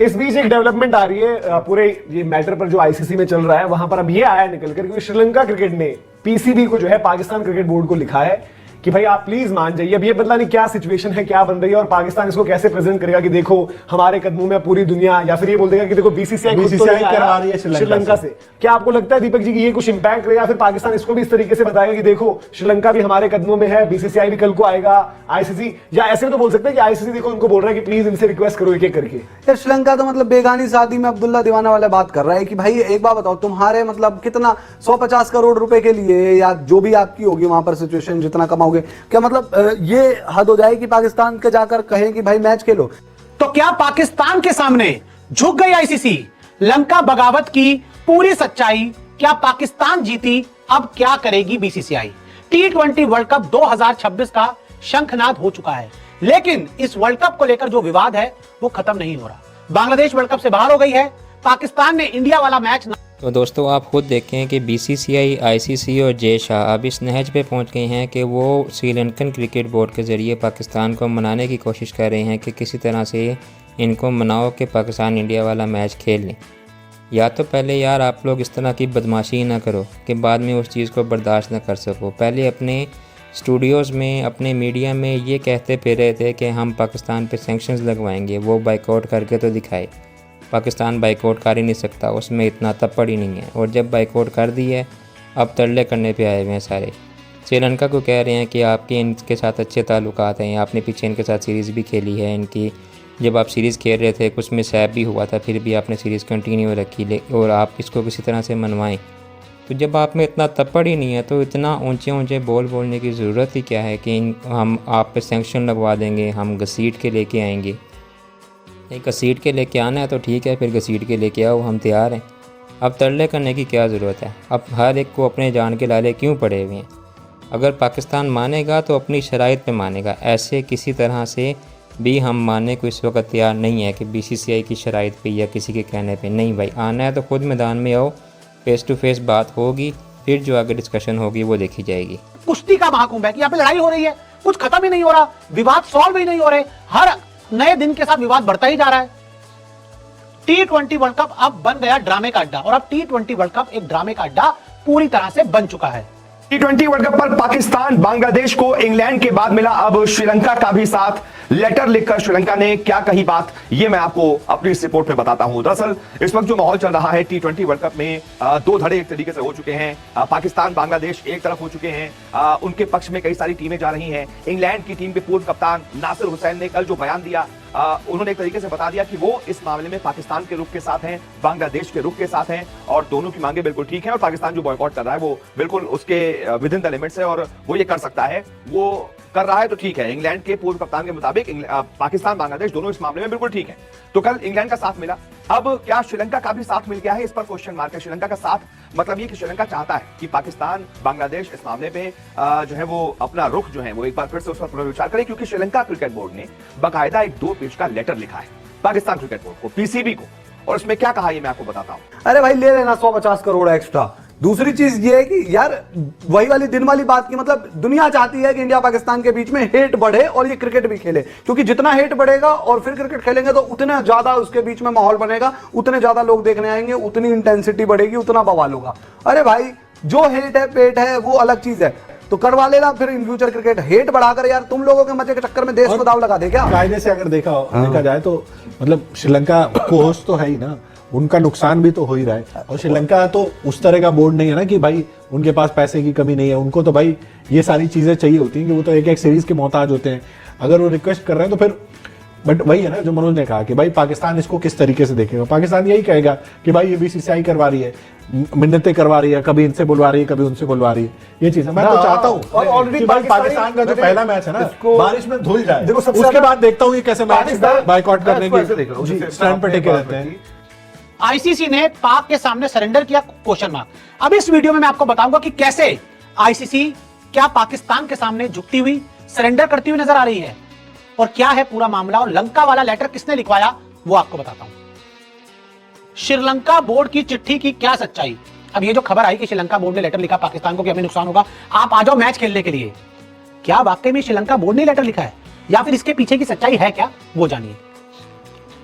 इस बीच एक डेवलपमेंट आ रही है पूरे ये मैटर पर जो आईसीसी में चल रहा है, वहां पर अब ये आया निकल कर कि श्रीलंका क्रिकेट ने पीसीबी को जो है पाकिस्तान क्रिकेट बोर्ड को लिखा है कि भाई आप प्लीज मान जाइए। अब ये पता नहीं क्या सिचुएशन है, क्या बन रही है और पाकिस्तान इसको कैसे प्रेजेंट करेगा कि देखो हमारे कदमों में पूरी दुनिया, या फिर ये बोल देगा कि देखो बीसीसीआई करवा रही है श्रीलंका से। क्या आपको लगता है दीपक जी कि ये कुछ इंपैक्ट करेगा, फिर पाकिस्तान इसको भी इस तरीके से बताएगा कि देखो श्रीलंका भी हमारे कदमों में है, बीसीसीआई भी कल को आएगा, आईसीसी, या ऐसे तो बोल सकते हैं कि आईसीसी देखो उनको बोल रहा है कि प्लीज इनसे रिक्वेस्ट करो एक एक करके। यार श्रीलंका तो मतलब बेगानी शादी में अब्दुल्ला दीवाना वाला बात कर रहा है कि भाई एक बात बताओ, तुम्हारे मतलब कितना 150 करोड़ रुपए के लिए या जो भी आपकी होगी वहां पर सिचुएशन जितना कमाओगे, क्या मतलब ये हद हो जाए कि पाकिस्तान के जाकर कहें कि भाई मैच खेलो? तो क्या पाकिस्तान के सामने झुक गई आईसीसी? लंका बगावत की पूरी सच्चाई, क्या पाकिस्तान जीती? अब क्या करेगी बीसीसीआई? T20 वर्ल्ड कप 2026 का शंखनाद हो चुका है, लेकिन इस वर्ल्ड कप को लेकर जो विवाद है वो खत्म नहीं हो रहा। बांग्लादेश वर्ल्ड कप से बाहर हो गई है, पाकिस्तान ने इंडिया वाला मैच। तो दोस्तों आप खुद देखें कि बीसीसीआई, आईसीसी और जय शाह अब इस नहज पे पहुंच गए हैं कि वो श्रीलंकन क्रिकेट बोर्ड के ज़रिए पाकिस्तान को मनाने की कोशिश कर रहे हैं कि किसी तरह से इनको मनाओ कि पाकिस्तान इंडिया वाला मैच खेल लें। या तो पहले यार आप लोग इस तरह की बदमाशी ना करो कि बाद में उस चीज़ को बर्दाश्त ना कर सको। पहले अपने स्टूडियोज़ में, अपने मीडिया में ये कहते फिर रहे थे कि हम पाकिस्तान पे सैंक्शंस लगवाएंगे, वो बाइकआउट करके तो दिखाए। पाकिस्तान बाइकआउट कर ही नहीं सकता, उसमें इतना तपड़ ही नहीं है। और जब बाइकआउट कर दी है अब तरले करने पे आए हुए हैं सारे। श्रीलंका को कह रहे हैं कि आपके इनके साथ अच्छे ताल्लुकात हैं, आपने पीछे इनके साथ सीरीज़ भी खेली है इनकी, जब आप सीरीज़ खेल रहे थे कुछ में सैब भी हुआ था, फिर भी आपने सीरीज़ कंटिन्यू रखी और आप इसको किसी तरह से मनवाएं। तो जब आप में इतना तपड़ ही नहीं है तो इतना ऊंचे ऊंचे बोल बोलने की ज़रूरत ही क्या है कि हम आप पे सैंक्शन लगवा देंगे, हम घसीट के लेके आएंगे। एक घसीट के लेके आना है तो ठीक है, फिर घसीट के लेके आओ, हम तैयार हैं। अब तरले करने की क्या ज़रूरत है? अब हर एक को अपने जान के लाले क्यों पड़े हुए हैं? अगर पाकिस्तान मानेगा तो अपनी शराइत पे मानेगा, ऐसे किसी तरह से भी हम मानने को इस वक्त तैयार नहीं है कि बीसीसीआई की शराइत पे या किसी के कहने पे। नहीं भाई, आना है तो खुद मैदान में आओ, फेस टू फेस बात होगी, फिर जो आगे डिस्कशन होगी वो देखी जाएगी। कुश्ती का महाकुंभ है कि यहाँ पे लड़ाई हो रही है, कुछ खत्म ही नहीं हो रहा, विवाद सॉल्व ही नहीं हो रहे, हर नए दिन के साथ विवाद बढ़ता ही जा रहा है। T20 वर्ल्ड कप अब बन गया ड्रामे का अड्डा, और अब T20 वर्ल्ड कप एक ड्रामे का अड्डा पूरी तरह से बन चुका है। T20 वर्ल्ड कप पर पाकिस्तान बांग्लादेश को इंग्लैंड के बाद मिला अब श्रीलंका का भी साथ। लेटर लिखकर श्रीलंका ने क्या कही बात, ये मैं आपको अपनी इस रिपोर्ट में बताता हूं। दरअसल इस वक्त जो माहौल चल रहा है T20 वर्ल्ड कप में, दो धड़े एक तरीके से हो चुके हैं। पाकिस्तान बांग्लादेश एक तरफ हो चुके हैं, उनके पक्ष में कई सारी टीमें जा रही हैं। इंग्लैंड की टीम के पूर्व कप्तान नासिर हुसैन ने कल जो बयान दिया, उन्होंने एक तरीके से बता दिया कि वो इस मामले में पाकिस्तान के रुख के साथ हैं, बांग्लादेश के रुख के साथ हैं, और दोनों की मांगे बिल्कुल ठीक है। और पाकिस्तान जो बॉयकॉट कर रहा है वो बिल्कुल उसके विद इन द लिमिट्स है और वो ये कर सकता है, वो कर रहा है तो ठीक है। इंग्लैंड के पूर्व कप्तान के मुताबिक पाकिस्तान बांग्लादेश दोनों इस मामले में बिल्कुल ठीक है। तो कल इंग्लैंड का साथ मिला, अब क्या श्रीलंका का भी साथ मिल गया है, इस पर क्वेश्चन मार्क है। श्रीलंका का साथ मतलब ये कि श्रीलंका चाहता है कि पाकिस्तान बांग्लादेश इस मामले पे जो है वो अपना रुख जो है वो एक बार फिर से उस पर पुनर्विचार करे, क्योंकि श्रीलंका क्रिकेट बोर्ड ने बाकायदा एक 2 पेज का लेटर लिखा है पाकिस्तान क्रिकेट बोर्ड को, पीसीबी को। और उसमें क्या कहा ये मैं आपको बताता हूं। अरे भाई ले लेना 150 करोड़ एक्स्ट्रा। दूसरी चीज ये है कि यार वही वाली दिन वाली बात की, मतलब दुनिया चाहती है कि इंडिया पाकिस्तान के बीच में हेट बढ़े और ये क्रिकेट भी खेले, क्योंकि जितना हेट बढ़ेगा और फिर क्रिकेट खेलेंगे तो उतना ज्यादा उसके बीच में माहौल बनेगा, उतने ज्यादा लोग देखने आएंगे, उतनी इंटेंसिटी बढ़ेगी, उतना बवाल होगा। अरे भाई जो हेट है पेट है वो अलग चीज है, तो करवा लेना फिर इन फ्यूचर क्रिकेट। हेट बढ़ाकर यार तुम लोगों के मजे के चक्कर में देश को दाव लगा दे क्या? कायदे से अगर देखा जाए तो मतलब श्रीलंका को होस्ट तो है ही ना, उनका नुकसान भी तो हो ही रहा है। और श्रीलंका तो उस तरह का बोर्ड नहीं है ना कि भाई उनके पास पैसे की कमी नहीं है, उनको तो भाई ये सारी चीजें चाहिए होती हैं कि वो तो एक एक सीरीज के मोहताज होते हैं। अगर वो रिक्वेस्ट कर रहे हैं तो फिर, बट वही है ना जो मनोज ने कहा कि भाई पाकिस्तान इसको किस तरीके से देखेगा। पाकिस्तान यही कहेगा कि भाई ये बीसीसीआई करवा रही है, मिन्नतें करवा रही है, कभी इनसे बुलवा रही है, कभी उनसे बुलवा रही है। ये चीज मैं तो चाहता हूँ और ऑलरेडी पाकिस्तान का जो पहला मैच है ना बारिश में धुल जाए, उसके बाद देखता हूँ ये कैसे मैच बाइकआउट करने की स्टैंड पर टिके रहते हैं। आईसीसी ने पाक के सामने सरेंडर किया, क्वेश्चन मार्क। अब इस वीडियो में मैं आपको बताऊंगा कि कैसे आईसीसी क्या पाकिस्तान के सामने झुकती हुई, सरेंडर करती हुई नजर आ रही है, और क्या है पूरा मामला, और लंका वाला लेटर किसने लिखवाया वो आपको बताता हूं। श्रीलंका बोर्ड की चिट्ठी की क्या सच्चाई। अब ये जो खबर आई कि श्रीलंका बोर्ड ने लेटर लिखा पाकिस्तान को कि हमें नुकसान होगा, आप आ जाओ मैच खेलने के लिए, क्या वाकई में श्रीलंका बोर्ड ने लेटर लिखा है या फिर इसके पीछे की सच्चाई है क्या, वो जानिए।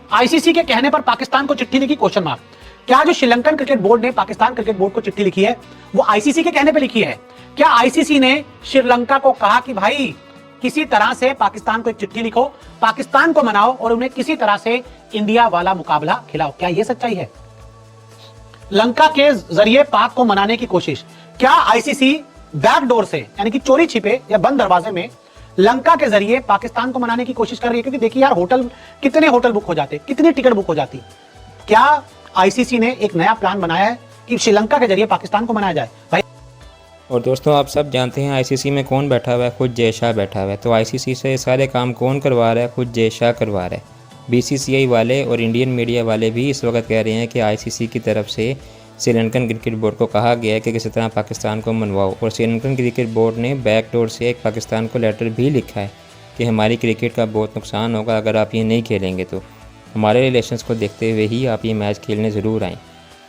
आईसीसी के कहने पर पाकिस्तान को चिट्ठी लिखी, क्वेश्चन मार्क। क्या जो श्रीलंकन क्रिकेट बोर्ड ने पाकिस्तान क्रिकेट बोर्ड को चिट्ठी लिखी है वो आईसीसी के कहने पे लिखी है? क्या आईसीसी ने श्रीलंका को कहा कि भाई किसी तरह से पाकिस्तान को एक चिट्ठी लिखो, पाकिस्तान को मनाओ और उन्हें किसी तरह से इंडिया वाला मुकाबला खिलाओ? क्या यह सच्चाई है? लंका के जरिए पाक को मनाने की कोशिश, क्या आईसीसी बैकडोर से यानी कि चोरी छिपे या बंद दरवाजे में लंका के जरिए पाकिस्तान को मनाने की कोशिश कर रही है? क्योंकि देखिए यार, कितने होटल बुक हो जाते, कितनी टिकट बुक हो जाती। क्या आईसीसी ने एक नया प्लान बनाया है कि श्रीलंका के जरिए पाकिस्तान को मनाया जाए? भाई और दोस्तों, आप सब जानते हैं आईसीसी में कौन बैठा हुआ है? खुद जय शाह बैठा हुआ है। तो आईसीसी से सारे काम कौन करवा रहा है? खुद जय शाह करवा रहा है। बीसीसीआई वाले और इंडियन मीडिया वाले भी इस वक्त कह रहे हैं कि आईसीसी की तरफ से श्रीलंकन क्रिकेट बोर्ड को कहा गया है कि किसी तरह पाकिस्तान को मनवाओ, और श्रीलंकन क्रिकेट बोर्ड ने बैकडोर से एक पाकिस्तान को लेटर भी लिखा है कि हमारी क्रिकेट का बहुत नुकसान होगा अगर आप ये नहीं खेलेंगे, तो हमारे रिलेशंस को देखते हुए ही आप ये मैच खेलने ज़रूर आएँ।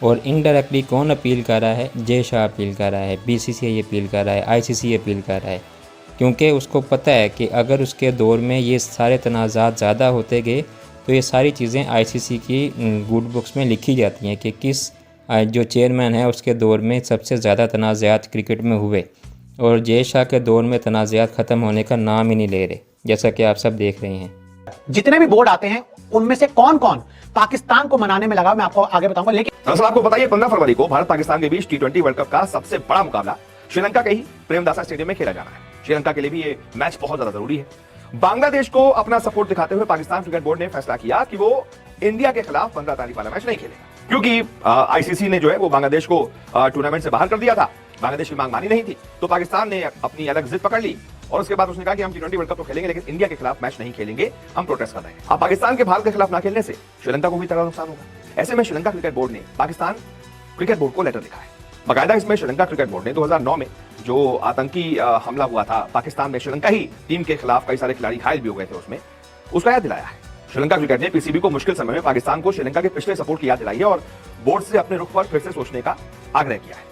और इनडायरेक्टली कौन अपील कर रहा है? जय शाह अपील कर रहा है, बीसीसीआई अपील कर रहा है, आईसीसी अपील कर रहा है, क्योंकि उसको पता है कि अगर उसके दौर में ये सारे तनाज़ात ज़्यादा होते गए तो ये सारी चीज़ें आईसीसी की गुड बुक्स में लिखी जाती हैं कि किस जो चेयरमैन है उसके दौर में सबसे ज़्यादा तनाज़ात क्रिकेट में हुए, और जय शाह के दौर में तनाज़ात ख़त्म होने का नाम ही नहीं ले रहे, जैसा कि आप सब देख रहे हैं। जितने भी बोर्ड आते हैं उनमें से कौन कौन पाकिस्तान को मनाने में लगा, मैं आपको आगे बताऊंगा। लेकिन दरअसल आपको बताइए 15 फरवरी को भारत पाकिस्तान के बीच T20 वर्ल्ड कप का सबसे बड़ा मुकाबला श्रीलंका के ही प्रेमदासा स्टेडियम में खेला जाना है। श्रीलंका के लिए भी ये मैच बहुत ज्यादा जरूरी है। बांग्लादेश को अपना सपोर्ट दिखाते हुए पाकिस्तान क्रिकेट बोर्ड ने फैसला किया कि वो इंडिया के खिलाफ 15 तारीख वाला मैच नहीं खेलेगा, क्योंकि आईसीसी ने जो है वो बांग्लादेश को टूर्नामेंट से बाहर कर दिया था। बांग्लादेश की मांग मानी नहीं थी, तो पाकिस्तान ने अपनी अलग जिद पकड़ ली और उसके बाद उसने कहा कि हम T20 वर्ल्ड कप तो खेलेंगे लेकिन इंडिया के खिलाफ मैच नहीं खेलेंगे, हम प्रोटेस्ट कर रहे हैं। अब पाकिस्तान के भारत के खिलाफ ना खेलने से श्रीलंका को भी तगड़ा नुकसान होगा। ऐसे में श्रीलंका क्रिकेट बोर्ड ने पाकिस्तान क्रिकेट बोर्ड को लेटर लिखा है। बाकायदा इसमें श्रीलंका क्रिकेट बोर्ड ने 2009 में जो आतंकी हमला हुआ था पाकिस्तान में, श्रीलंका ही टीम के खिलाफ कई सारे खिलाड़ी घायल भी हो गए थे उसमें, उसका याद दिलाया है। श्रीलंका क्रिकेट ने पीसीबी को मुश्किल समय में पाकिस्तान को श्रीलंका के पिछले सपोर्ट की याद दिलाई है और बोर्ड से अपने रुख पर फिर से सोचने का आग्रह किया है।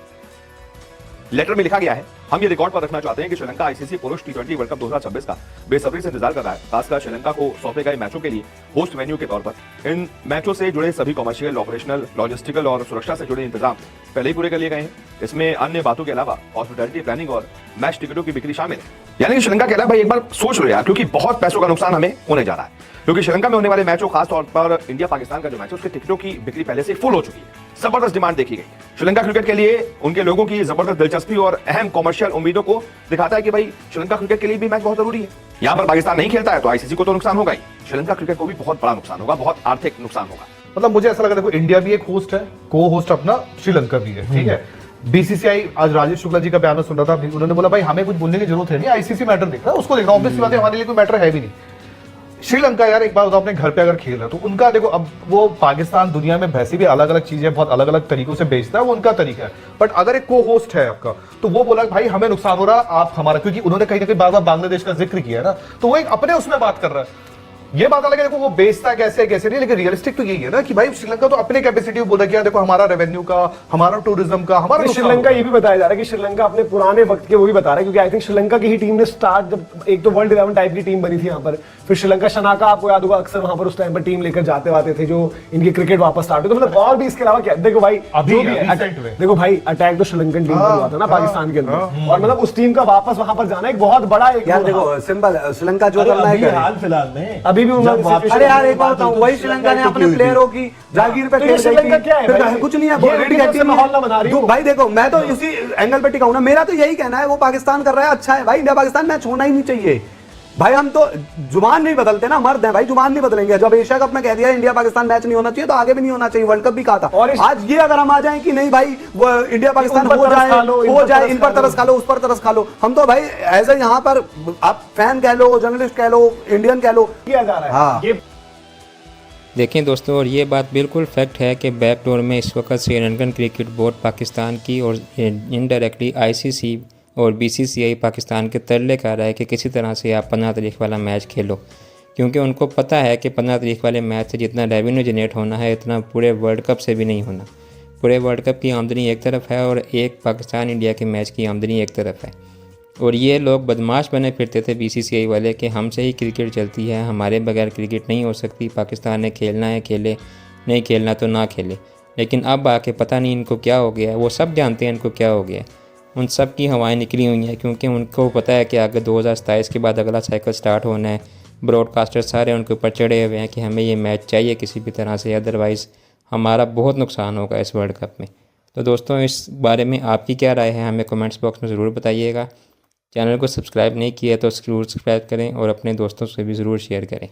लेटर में लिखा गया है, हम ये रिकॉर्ड पर रखना चाहते हैं कि श्रीलंका आईसीसी पुरुष T20 वर्ल्ड कप 2026 का बेसब्री से इंतजार कर रहा है। खासकर श्रीलंका को सौंपे गए मैचों के लिए होस्ट वेन्यू के तौर पर इन मैचों से जुड़े सभी कमर्शियल, ऑपरेशनल, लॉजिस्टिकल और सुरक्षा से जुड़े इंतजाम पहले ही पूरे कर लिए गए हैं। इसमें अन्य बातों के अलावा हॉस्पिटैलिटी प्लानिंग और मैच टिकटों की बिक्री शामिल है। यानी कि श्रीलंका कह रहा है भाई एक बार सोच लो यार, क्योंकि बहुत पैसों का नुकसान हमें होने जा रहा है, क्योंकि श्रीलंका में होने वाले मैचों, खासतौर पर इंडिया पाकिस्तान का जो मैच है उसके टिकटों की बिक्री पहले से फुल हो चुकी है। जबरदस्त डिमांड देखी गई। श्रीलंका क्रिकेट के लिए उनके लोगों की जबरदस्त दिलचस्पी और अहम कॉमर्शियल उम्मीदों को दिखाता है कि भाई श्रीलंका क्रिकेट के लिए भी मैच बहुत जरूरी है। यहाँ पर पाकिस्तान नहीं खेलता है तो आईसीसी को तो नुकसान होगा ही, श्रीलंका क्रिकेट को भी बहुत बड़ा नुकसान होगा, बहुत आर्थिक नुकसान होगा। मतलब मुझे ऐसा लगा, देखो इंडिया भी एक होस्ट है, को होस्ट अपना श्रीलंका भी है, ठीक है। बीसीसीआई, आज राजेश शुक्ला जी का बयान सुन रहा था, उन्होंने बोला भाई हमें कुछ बोलने की जरूरत है नहीं, आईसीसी मैटर देख रहा है, उसको देखना, ऑब्वियसली बात है हमारे लिए कोई मैटर है भी नहीं। श्रीलंका यार एक बार बताओ, अपने घर पे अगर खेल रहा है तो उनका देखो, अब वो पाकिस्तान दुनिया में वैसे भी अलग अलग चीजें बहुत अलग अलग तरीकों से बेचता है, वो उनका तरीका है। बट अगर एक को होस्ट है आपका, तो वो बोला भाई हमें नुकसान हो रहा, आप हमारा, क्योंकि उन्होंने कहीं ना कहीं बार बार बांग्लादेश का जिक्र किया है ना, तो वो एक अपने उसमें बात कर रहा है। ये बात अलग है, देखो वो बेचता है कैसे कैसे नहीं, लेकिन रियलिस्टिक तो यही है ना कि भाई श्रीलंका तो अपने कैपेसिटी बोल रहा है कि देखो हमारा रेवेन्यू का, हमारा टूरिज्म का, हमारा श्रीलंका ये भी बताया जा रहा है कि श्रीलंका अपने पुराने वक्त के वो भी बता रहा है, क्योंकि आई थिंक श्रीलंका की ही टीम ने स्टार्ट, जब एक तो वर्ल्ड 11 टाइप की टीम बनी थी यहाँ पर, फिर श्रीलंका शनाका, आपको याद होगा अक्सर वहां पर उस टाइम पर टीम लेकर जाते आते थे जो इनके क्रिकेट वापस स्टार्ट हुई। तो मतलब और भी इसके अलावा क्या, देखो भाई अभी देखो भाई अटैक तो श्रीलंकन टीम पर हुआ था ना पाकिस्तान के अंदर, और मतलब उस टीम का वापस वहां पर जाना एक बहुत बड़ा एक यार देखो सिंपल, श्रीलंका जो करना है हाल फिलहाल में अभी भी अरे यार एक बात बताऊं, वही श्रीलंका ने अपने प्लेयरों की जागीर पे खेल श्रीलंका क्या है भाई? कुछ नहीं है, ये रेडी करके माहौल ना बना रही हो भाई। देखो मैं तो इसी एंगल पे टिका हूं ना, मेरा तो यही कहना है, वो पाकिस्तान कर रहा है अच्छा है भाई, इंडिया पाकिस्तान मैच होना ही नहीं चाहिए भाई। हम तो जुबान नहीं बदलते ना, मर्द हैं भाई, जुबान नहीं बदलेंगे। जब एशिया कप में कह दिया इंडिया पाकिस्तान मैच नहीं होना चाहिए तो आगे भी नहीं होना चाहिए, वर्ल्ड कप भी कहा था। और आज ये अगर हम आ जाए कि नहीं भाई वो इंडिया पाकिस्तान हो जाए, इन पर तरस खा लो, उस पर तरस खा लो, हम तो भाई एज ए यहाँ पर आप फैन कह लो, जर्नलिस्ट कह लो, इंडियन कह लो, किया जा रहा है। हाँ देखें दोस्तों, और ये बात बिल्कुल फैक्ट है कि बैकडोर में इस वक्त श्रीलंकन क्रिकेट बोर्ड पाकिस्तान की और इनडायरेक्टली आईसीसी और बीसीसीआई पाकिस्तान के तरले कर रहा है कि किसी तरह से आप 15 तारीख वाला मैच खेलो, क्योंकि उनको पता है कि 15 तारीख वाले मैच से जितना रेवेन्यू जनरेट होना है इतना पूरे वर्ल्ड कप से भी नहीं होना। पूरे वर्ल्ड कप की आमदनी एक तरफ है और एक पाकिस्तान इंडिया के मैच की आमदनी एक तरफ है। और ये लोग बदमाश बने फिरते थे बीसीसीआई वाले कि हमसे ही क्रिकेट चलती है, हमारे बगैर क्रिकेट नहीं हो सकती, पाकिस्तान ने खेलना है खेले, नहीं खेलना तो ना खेले। लेकिन अब आके पता नहीं इनको क्या हो गया है, वो सब जानते हैं इनको क्या हो गया है। उन सब की हवाएं निकली हुई हैं क्योंकि उनको पता है कि आगे 2027 के बाद अगला साइकिल स्टार्ट होना है। ब्रॉडकास्टर सारे उनके ऊपर चढ़े हुए हैं कि हमें ये मैच चाहिए किसी भी तरह से, अदरवाइज़ हमारा बहुत नुकसान होगा इस वर्ल्ड कप में। तो दोस्तों, इस बारे में आपकी क्या राय है हमें कमेंट्स बॉक्स में ज़रूर बताइएगा। चैनल को सब्सक्राइब नहीं किया तो ज़रूर सब्सक्राइब करें और अपने दोस्तों से भी ज़रूर शेयर करें।